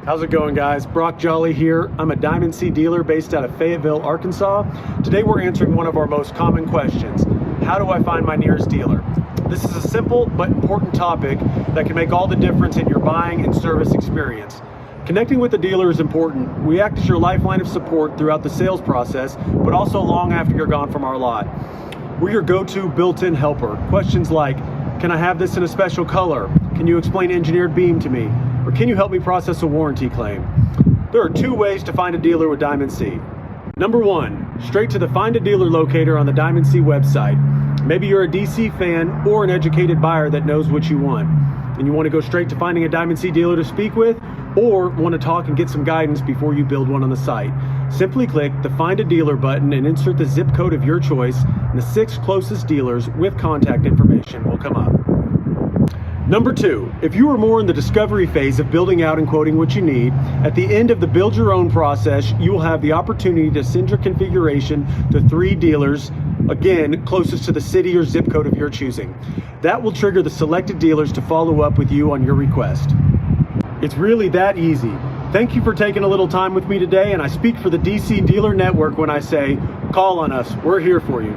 How's it going, guys? Brock Jolly here. I'm a Diamond C dealer based out of Fayetteville, Arkansas. Today we're answering one of our most common questions. How do I find my nearest dealer? This is a simple but important topic that can make all the difference in your buying and service experience. Connecting with the dealer is important. We act as your lifeline of support throughout the sales process, but also long after you're gone from our lot. We're your go-to built-in helper. Questions like, can I have this in a special color? Can you explain engineered beam to me? Or can you help me process a warranty claim? There are two ways to find a dealer with Diamond C. Number one, straight to the Find a Dealer locator on the Diamond C website. Maybe you're a DC fan or an educated buyer that knows what you want, and you want to go straight to finding a Diamond C dealer to speak with, or want to talk and get some guidance before you build one on the site. Simply click the Find a Dealer button and insert the zip code of your choice, and the 6 closest dealers with contact information will come up. Number two, if you are more in the discovery phase of building out and quoting what you need, at the end of the build your own process, you will have the opportunity to send your configuration to 3 dealers, again, closest to the city or zip code of your choosing. That will trigger the selected dealers to follow up with you on your request. It's really that easy. Thank you for taking a little time with me today, and I speak for the DC Dealer Network when I say, call on us, we're here for you.